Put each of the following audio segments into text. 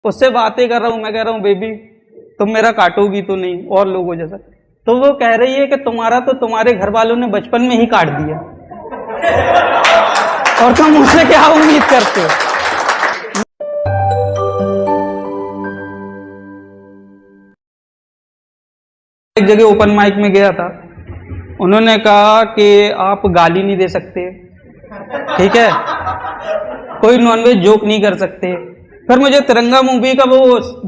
उससे बातें कर रहा हूँ, मैं कह रहा हूँ बेबी तुम मेरा काटोगी तो नहीं और लोगों जैसा। तो वो कह रही है कि तुम्हारा तो तुम्हारे घर वालों ने बचपन में ही काट दिया और तुम मुझसे क्या उम्मीद करते हो। एक जगह ओपन माइक में गया था, उन्होंने कहा कि आप गाली नहीं दे सकते, ठीक है, कोई नॉनवेज जोक नहीं कर सकते। फिर मुझे तिरंगा मूवी का वो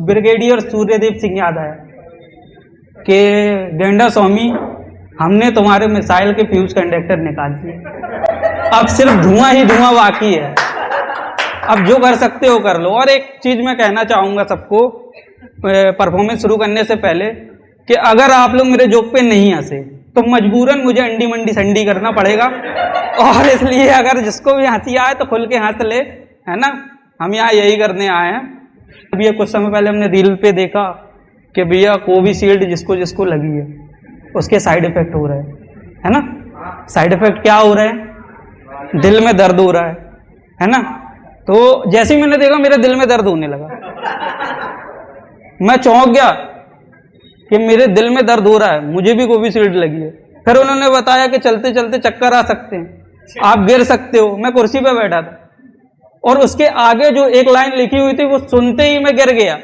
ब्रिगेडियर सूर्यदेव सिंह याद आया कि गेंडा स्वामी हमने तुम्हारे मिसाइल के फ्यूज कंडक्टर निकाल दिए, अब सिर्फ धुआं ही धुआं बाकी है, अब जो कर सकते हो कर लो। और एक चीज मैं कहना चाहूंगा सबको परफॉर्मेंस शुरू करने से पहले कि अगर आप लोग मेरे जोक पे नहीं हंसे तो मजबूरन मुझे अंडी मंडी संडी करना पड़ेगा, और इसलिए अगर जिसको भी हंसी आए तो खुल के हंस ले, है ना। हम यहाँ यही करने आए हैं। अभी ये कुछ समय पहले हमने रील पे देखा कि भैया कोविशील्ड जिसको जिसको लगी है उसके साइड इफेक्ट हो रहे हैं, है ना। साइड इफेक्ट क्या हो रहे हैं, दिल में दर्द हो रहा है ना। तो जैसे ही मैंने देखा मेरे दिल में दर्द होने लगा, मैं चौंक गया कि मेरे दिल में दर्द हो रहा है, मुझे भी कोविशील्ड लगी है। फिर उन्होंने बताया कि चलते चलते चक्कर आ सकते हैं, आप गिर सकते हो। मैं कुर्सी पे बैठा था और उसके आगे जो एक लाइन लिखी हुई थी वो सुनते ही मैं गिर गया।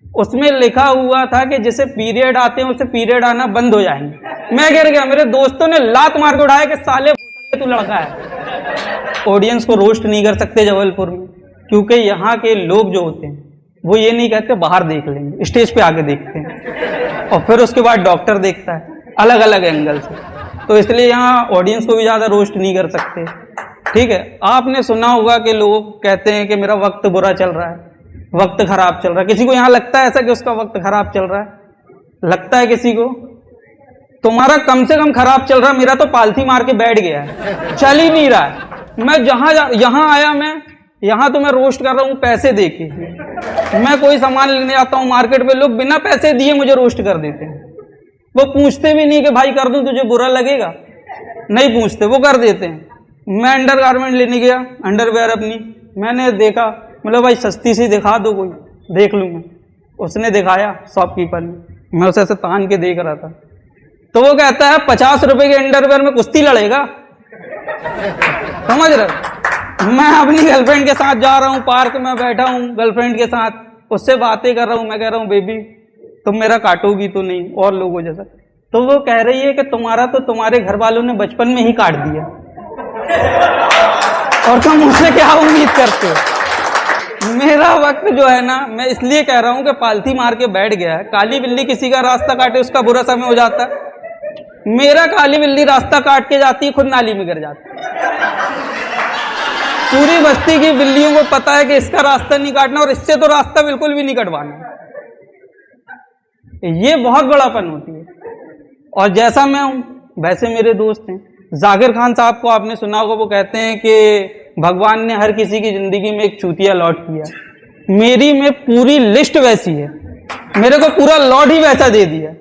उसमें लिखा हुआ था कि जैसे पीरियड आते हैं उससे पीरियड आना बंद हो जाएंगे। मैं गिर गया, मेरे दोस्तों ने लात मार के उठाया कि साले तू लड़का है। ऑडियंस को रोस्ट नहीं कर सकते जबलपुर में, क्योंकि यहाँ के लोग जो होते हैं वो ये नहीं कहते बाहर देख लेंगे, स्टेज पे आके देखते हैं और फिर उसके बाद डॉक्टर देखता है अलग अलग एंगल से। तो इसलिए यहाँ ऑडियंस को भी ज्यादा रोस्ट नहीं कर सकते, ठीक है। आपने सुना होगा कि लोग कहते हैं कि मेरा वक्त बुरा चल रहा है, वक्त खराब चल रहा है। किसी को यहाँ लगता है ऐसा कि उसका वक्त खराब चल रहा है? लगता है किसी को? तुम्हारा कम से कम खराब चल रहा है, मेरा तो पालथी मार के बैठ गया है, चल ही नहीं रहा है। मैं यहाँ आया, मैं यहाँ तो मैं रोस्ट कर रहा हूँ पैसे देके। मैं कोई सामान लेने आता हूँ मार्केट में, लोग बिना पैसे दिए मुझे रोस्ट कर देते हैं। वो पूछते भी नहीं कि भाई कर दूं तुझे बुरा लगेगा, नहीं पूछते, वो कर देते हैं। मैं अंडर गारमेंट लेने गया, अंडरवेयर अपनी, मैंने देखा, मतलब भाई सस्ती सी दिखा दो कोई, देख लूँ मैं। उसने दिखाया शॉपकीपर ने, मैं उसे ऐसे तान के देख रहा था। तो वो कहता है 50 रुपए के अंडरवेयर में कुश्ती लड़ेगा, समझ रहे? मैं अपनी गर्लफ्रेंड के साथ जा रहा हूँ, पार्क में बैठा हूँ गर्लफ्रेंड के साथ, उससे बातें कर रहा हूँ, मैं कह रहा हूँ बेबी तुम मेरा काटोगी तो नहीं और लोगों जैसा। तो वो कह रही है कि तुम्हारा तो तुम्हारे घर वालों ने बचपन में ही काट दिया और तुम मुझसे क्या उम्मीद करते हो। मेरा वक्त जो है ना, मैं इसलिए कह रहा हूं कि पालथी मार के बैठ गया है। काली बिल्ली किसी का रास्ता काटे उसका बुरा समय हो जाता है, मेरा काली बिल्ली रास्ता काट के जाती है, खुद नाली में गिर जाती है। पूरी बस्ती की बिल्लियों को पता है कि इसका रास्ता नहीं काटना और इससे तो रास्ता बिल्कुल भी नहीं कटवाना। ये बहुत बड़ापन होती है। और जैसा मैं हूं वैसे मेरे दोस्त हैं। जाकिर खान साहब को आपने सुना होगा, वो कहते हैं कि भगवान ने हर किसी की जिंदगी में एक चूतिया लॉट किया। मेरी में पूरी लिस्ट वैसी है, मेरे को पूरा लॉट ही वैसा दे दिया।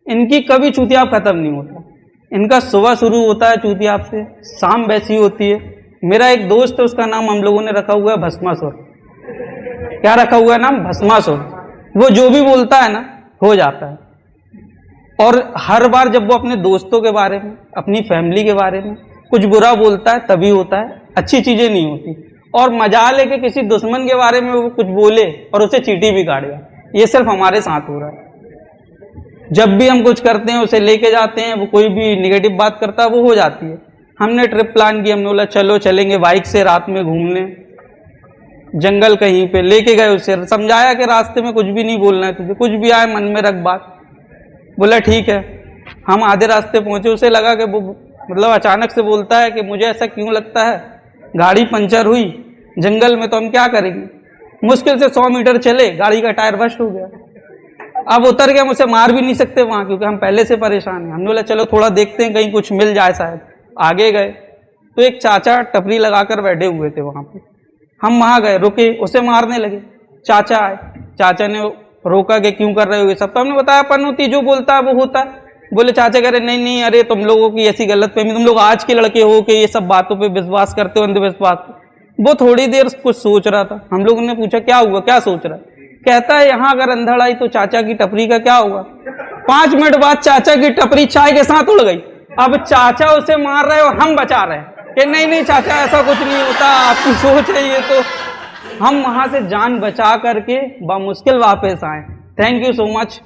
इनकी कभी चूतिया खत्म नहीं होता, इनका सुबह शुरू होता है चूतिया से, शाम वैसी होती है। मेरा एक दोस्त है, उसका नाम हम लोगों ने रखा हुआ है भस्मासुर। क्या रखा हुआ है नाम? भस्मासुर। वो जो भी बोलता है ना हो जाता है। और हर बार जब वो अपने दोस्तों के बारे में, अपनी फैमिली के बारे में कुछ बुरा बोलता है तभी होता है, अच्छी चीजें नहीं होती। और मजा लेके किसी दुश्मन के बारे में वो कुछ बोले और उसे चींटी भी काट गया, ये सिर्फ हमारे साथ हो रहा है। जब भी हम कुछ करते हैं उसे लेके जाते हैं, वो कोई भी निगेटिव बात करता है वो हो जाती है। हमने ट्रिप प्लान की, हमने बोला चलो चलेंगे बाइक से रात में घूमने, जंगल कहीं पे लेके गए। उसे समझाया कि रास्ते में कुछ भी नहीं बोलना है तुझे, कुछ भी आए मन में रख बात। बोला ठीक है। हम आधे रास्ते पहुंचे, उसे लगा कि वो मतलब अचानक से बोलता है कि मुझे ऐसा क्यों लगता है, गाड़ी पंचर हुई जंगल में तो हम क्या करेंगे। मुश्किल से 100 मीटर चले, गाड़ी का टायर बस्ट हो गया। अब उतर के हम उसे मार भी नहीं सकते वहां, क्योंकि हम पहले से परेशान हैं। हमने बोला चलो थोड़ा देखते हैं कहीं कुछ मिल जाए शायद। आगे गए तो एक चाचा टपरी लगाकर बैठे हुए थे वहां पे। हम वहां गए, रुके, उसे मारने लगे। चाचा आए, चाचा ने रोका कि क्यों कर रहे हो ये सब। तो हमने बताया अपन होती, जो बोलता है वो होता है। बोले चाचा कह रहे नहीं नहीं, अरे तुम लोगों की ऐसी गलतफहमी, तुम लोग आज के लड़के हो कि ये सब बातों पे विश्वास करते हो, अंधविश्वास। वो थोड़ी देर कुछ सोच रहा था। हम लोगों ने पूछा क्या हुआ, क्या सोच रहा है? कहता है यहाँ अगर अंधड़ आई तो चाचा की टपरी का क्या होगा। 5 मिनट बाद चाचा की टपरी चाय के साथ उड़ गई। अब चाचा उसे मार रहे और हम बचा रहे कि नहीं नहीं चाचा ऐसा कुछ नहीं होता, आपकी सोच है ये। तो हम वहां से जान बचा करके बामुश्किल वापस आए। Thank you so much.